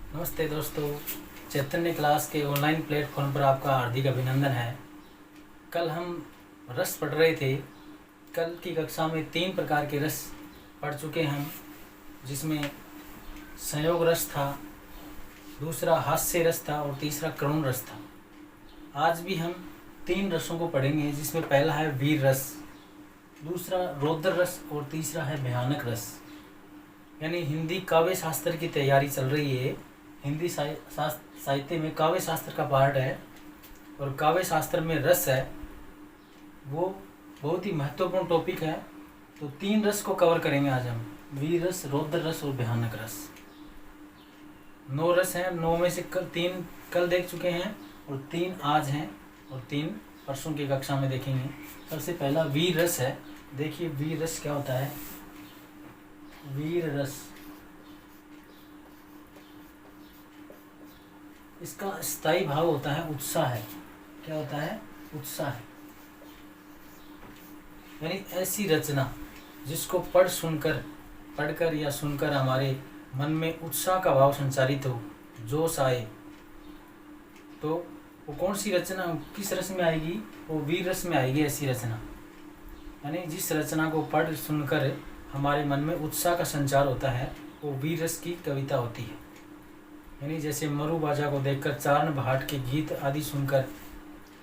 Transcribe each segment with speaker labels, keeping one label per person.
Speaker 1: नमस्ते दोस्तों, चैतन्य क्लास के ऑनलाइन प्लेटफॉर्म पर आपका हार्दिक अभिनंदन है। कल हम रस पढ़ रहे थे। कल की कक्षा में 3 प्रकार के रस पढ़ चुके हैं हम, जिसमें संयोग रस था, दूसरा हास्य रस था और तीसरा करुण रस था। आज भी हम 3 रसों को पढ़ेंगे, जिसमें पहला है वीर रस, दूसरा रौद्र रस और तीसरा है भयानक रस। यानी हिंदी काव्य शास्त्र की तैयारी चल रही है। हिंदी साहित्य में काव्य शास्त्र का पार्ट है और काव्य शास्त्र में रस है, वो बहुत ही महत्वपूर्ण टॉपिक है। तो 3 रस को कवर करेंगे आज हम, वीर रस, रौद्र रस और भयानक रस। 9 रस हैं, 9 में से 3 कल देख चुके हैं और 3 आज हैं और 3 परसों की कक्षा में देखेंगे। सबसे पहला वीर रस है। देखिए वीर रस क्या होता है। वीर रस, इसका स्थायी भाव होता है उत्साह है। क्या होता है? उत्साह है। यानी ऐसी रचना जिसको पढ़कर या सुनकर हमारे मन में उत्साह का भाव संचारित हो, जोश आए, तो वो कौन सी रचना किस रस में आएगी? वो वीर रस में आएगी ऐसी रचना। यानी जिस रचना को पढ़ सुनकर हमारे मन में उत्साह का संचार होता है, वो वीर रस की कविता होती है। यानी जैसे मरुबाजा को देखकर, चारण भाट के गीत आदि सुनकर,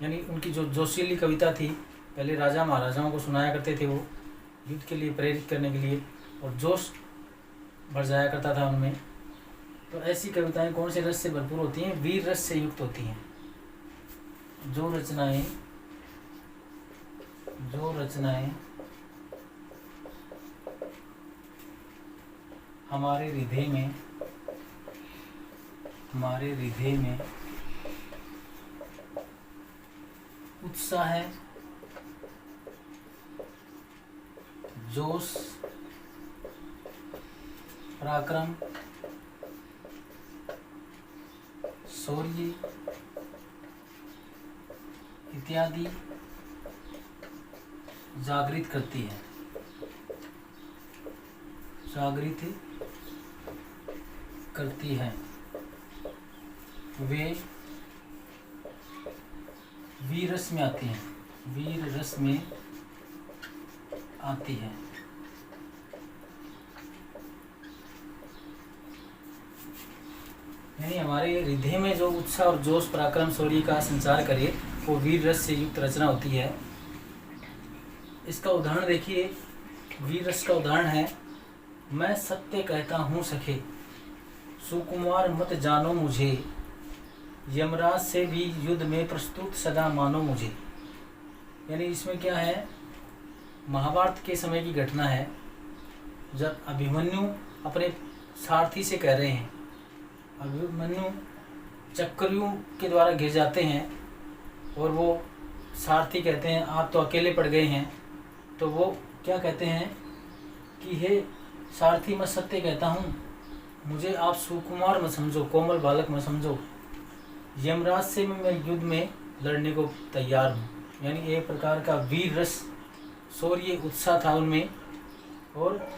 Speaker 1: यानी उनकी जो जोशीली कविता थी, पहले राजा महाराजाओं को सुनाया करते थे, वो युद्ध के लिए प्रेरित करने के लिए, और जोश बढ़ जाया करता था उनमें। तो ऐसी कविताएं कौन से रस से भरपूर होती हैं? वीर रस से युक्त होती हैं। जो रचनाएं हमारे हृदय में उत्साह है, जोश, पराक्रम, शौर्य इत्यादि जागृत करती है, वे वीर रस में आती हैं। यानी हमारे हृदय में जो उत्साह और जोश, पराक्रम, शौर्य का संचार करे, वो वीर रस से युक्त रचना होती है। इसका उदाहरण देखिए। वीर रस का उदाहरण है, मैं सत्य कहता हूँ सखे, सुकुमार मत जानो मुझे, यमराज से भी युद्ध में प्रस्तुत सदा मानो मुझे। यानी इसमें क्या है? महाभारत के समय की घटना है, जब अभिमन्यु अपने सारथी से कह रहे हैं, अभिमन्यु चक्रव्यूह के द्वारा घिर जाते हैं और वो सारथी कहते हैं आप तो अकेले पड़ गए हैं। तो वो क्या कहते हैं कि हे सारथी, मैं सत्य कहता हूँ, मुझे आप सुकुमार मत समझो, कोमल बालक मत समझो, यमराज से मैं युद्ध में लड़ने को तैयार हूँ। यानी एक प्रकार का वीर रस, शौर्य, उत्साह था उनमें, और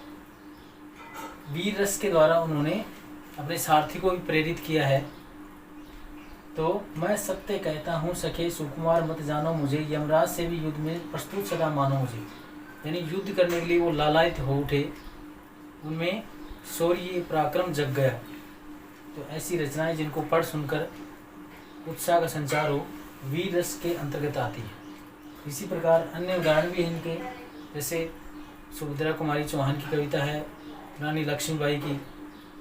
Speaker 1: वीर रस के द्वारा उन्होंने अपने सारथी को भी प्रेरित किया है। तो मैं सत्य कहता हूँ सखे, सुकुमार मत जानो मुझे, यमराज से भी युद्ध में प्रस्तुत सदा मानो मुझे। यानी युद्ध करने के लिए वो लालायित हो उठे, उनमें शौर्य, पराक्रम जग गया। तो ऐसी रचनाएं जिनको पढ़ सुनकर उत्साह का संचार हो, वीर रस के अंतर्गत आती है। इसी प्रकार अन्य उदाहरण भी हैं इनके, जैसे सुभद्रा कुमारी चौहान की कविता है, रानी लक्ष्मीबाई की,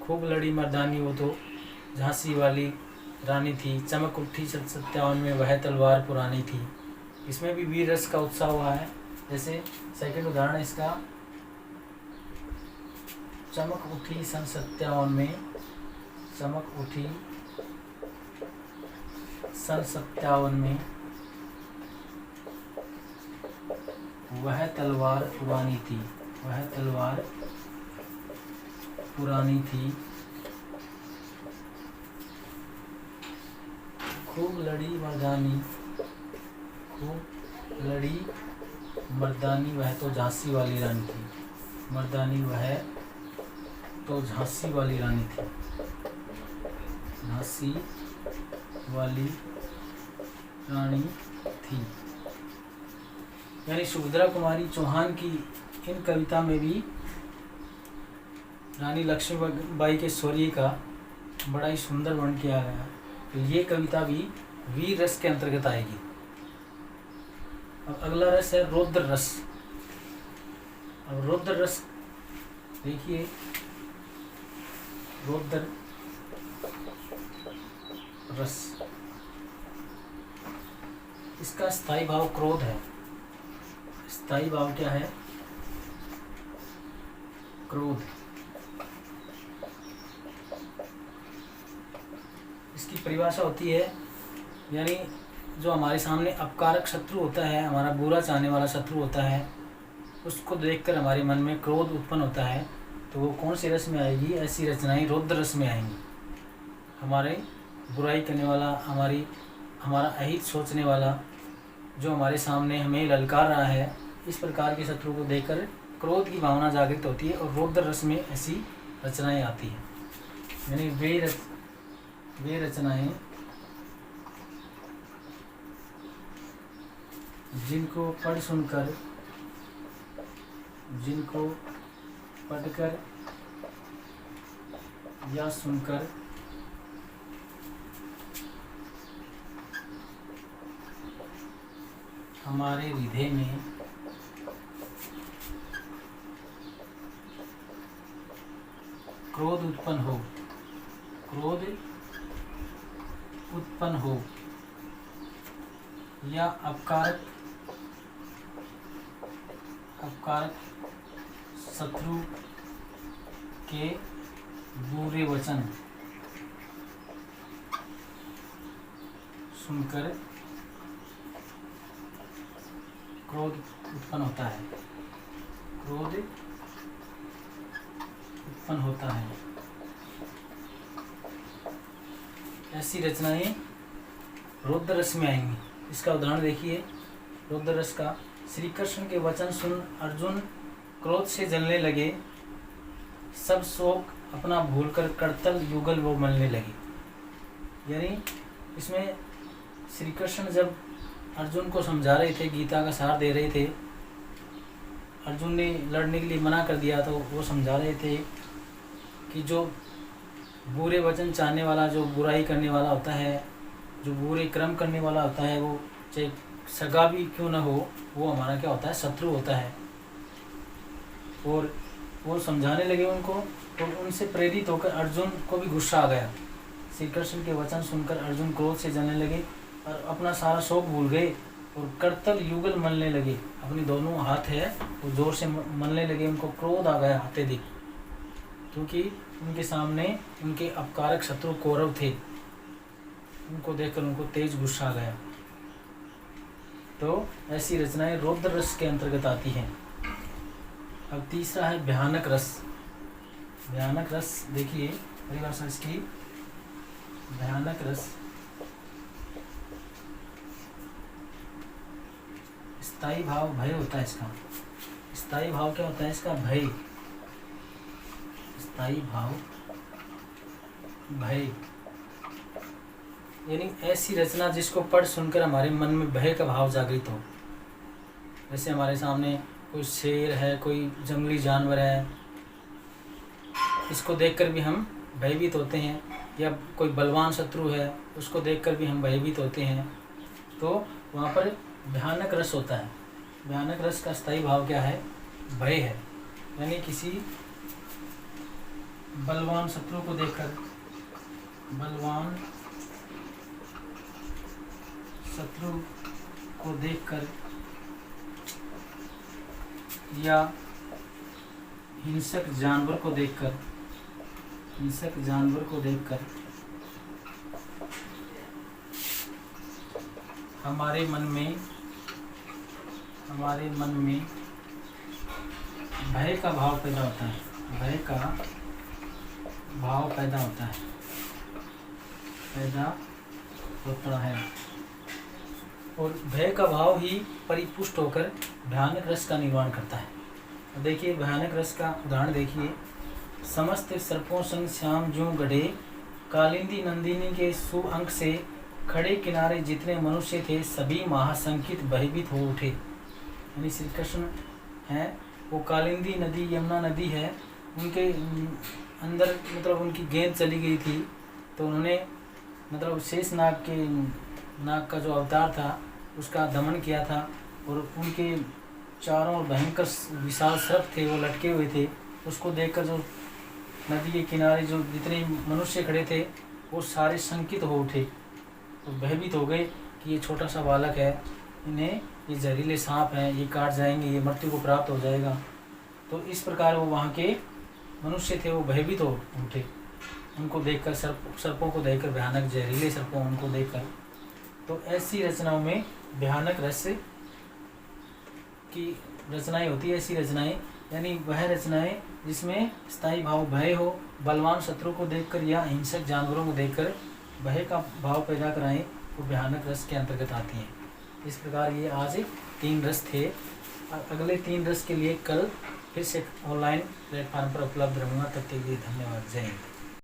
Speaker 1: खूब लड़ी मर्दानी वो तो झांसी वाली रानी थी, चमक उठी 57 में वह तलवार पुरानी थी। इसमें भी वीर रस का उत्साह हुआ है। जैसे सेकंड उदाहरण इसका, चमक उठी सन 57 में, चमक उठी सन 57 में वह तलवार पुरानी थी, खूब लड़ी मर्दानी वह तो झांसी वाली रानी थी। मर्दानी वह तो झांसी वाली रानी थी। रस्सी वाली रानी थी। यानी सुभद्रा कुमारी चौहान की इन कविता में भी रानी लक्ष्मीबाई के शौर्य का बड़ा ही सुंदर वर्णन किया गया। तो ये कविता भी वीर रस के अंतर्गत आएगी। अब अगला रस है रौद्र रस। अब रौद्र रस देखिए, रौद्र रस, इसका स्थायी भाव क्रोध है। स्थायी भाव क्या है? क्रोध। इसकी परिभाषा होती है, यानी जो हमारे सामने अपकारक शत्रु होता है, हमारा बुरा चाहने वाला शत्रु होता है, उसको देखकर हमारे मन में क्रोध उत्पन्न होता है, तो वो कौन से रस में आएगी? ऐसी रचनाएं रौद्र रस में आएंगी। हमारे बुराई करने वाला, हमारा अहित सोचने वाला, जो हमारे सामने हमें ललकार रहा है, इस प्रकार के शत्रु को देखकर क्रोध की भावना जागृत होती है और रौद्र रस में ऐसी रचनाएं आती हैं। यानी वे रचनाएं जिनको पढ़कर या सुनकर हमारे हृदय में क्रोध उत्पन्न हो या अपकारक शत्रु के बुरे वचन सुनकर क्रोध उत्पन्न होता है। ऐसी रचनाएं रौद्र रस में आएंगी। इसका उदाहरण देखिए, रौद्र रस का। श्री कृष्ण के वचन सुन अर्जुन क्रोध से जलने लगे, सब शोक अपना भूलकर करतल युगल वो मलने लगे। यानी इसमें श्री कृष्ण जब अर्जुन को समझा रहे थे, गीता का सार दे रहे थे, अर्जुन ने लड़ने के लिए मना कर दिया, तो वो समझा रहे थे कि जो बुरे वचन चाहने वाला, जो बुराई करने वाला होता है, जो बुरे कर्म करने वाला होता है, वो चाहे सगा भी क्यों ना हो, वो हमारा क्या होता है? शत्रु होता है। और वो समझाने लगे उनको, तो उनसे प्रेरित होकर अर्जुन को भी गुस्सा आ गया। श्री कृष्ण के वचन सुनकर अर्जुन क्रोध से जलने लगे और अपना सारा शोक भूल गए और करतल युगल मलने लगे। अपने दोनों हाथ है वो जोर से मलने लगे, उनको क्रोध आ गया अत्यधिक, क्योंकि उनके सामने उनके अपकारक शत्रु कौरव थे। उनको देखकर उनको तेज गुस्सा आ गया। तो ऐसी रचनाएं रौद्र रस के अंतर्गत आती हैं। अब तीसरा है भयानक रस। भयानक रस देखिए परिभाषा इसकी। भयानक रस स्थायी भाव भय होता है इसका। स्थायी भाव क्या होता है इसका? भय। स्थायी भाव भय, यानी ऐसी रचना जिसको पढ़ सुनकर हमारे मन में भय का भाव जागृत हो। जैसे हमारे सामने कोई शेर है, कोई जंगली जानवर है, इसको देखकर भी हम भयभीत होते हैं, या कोई बलवान शत्रु है, उसको देखकर भी हम भयभीत होते हैं। तो वहाँ पर भयानक रस होता है। भयानक रस का स्थायी भाव क्या है? भय है। यानी किसी बलवान शत्रु को देखकर, बलवान शत्रु को देखकर या हिंसक जानवर को देखकर, हमारे मन में भय का भाव पैदा होता है। भय का भाव पैदा होता है और भय का भाव ही परिपुष्ट होकर भयानक रस का निर्माण करता है। देखिए भयानक रस का उदाहरण देखिए। समस्त सर्पों संग श्याम ज्यों गढ़े, कालिंदी नंदिनी के शुभ अंक से खड़े किनारे जितने मनुष्य थे सभी महाशंकित भयभीत हो उठे। यानी श्री कृष्ण हैं वो कालिंदी नदी यमुना नदी है उनके अंदर मतलब उनकी गेंद चली गई थी, तो उन्होंने मतलब शेष नाग का जो अवतार था उसका दमन किया था और उनके चारों ओर भयंकर विशाल सर्प थे वो लटके हुए थे। उसको देखकर जो नदी के किनारे जो जितने मनुष्य खड़े थे वो सारे शंकित हो उठे और भयभीत हो गए कि ये छोटा सा बालक है, इन्हें ये जहरीले सांप हैं, ये काट जाएंगे, ये मृत्यु को प्राप्त हो जाएगा। तो इस प्रकार वो वहाँ के मनुष्य थे वो भयभीत हो उठे उनको देखकर, सर्पों को देखकर, भयानक जहरीले सर्पों उनको देखकर। तो ऐसी रचनाओं में भयानक रस की रचनाएं होती है, ऐसी रचनाएं यानी वह रचनाएं जिसमें स्थायी भाव भय हो, बलवान शत्रु को देखकर या हिंसक जानवरों को देखकर भय का भाव पैदा कराएं, वो भयानक रस के अंतर्गत आती हैं। इस प्रकार ये आज 3 रस थे। अगले 3 रस के लिए कल फिर से ऑनलाइन प्लेटफार्म पर उपलब्ध रहूँगा। तब तक के लिए धन्यवाद। जय हिंद।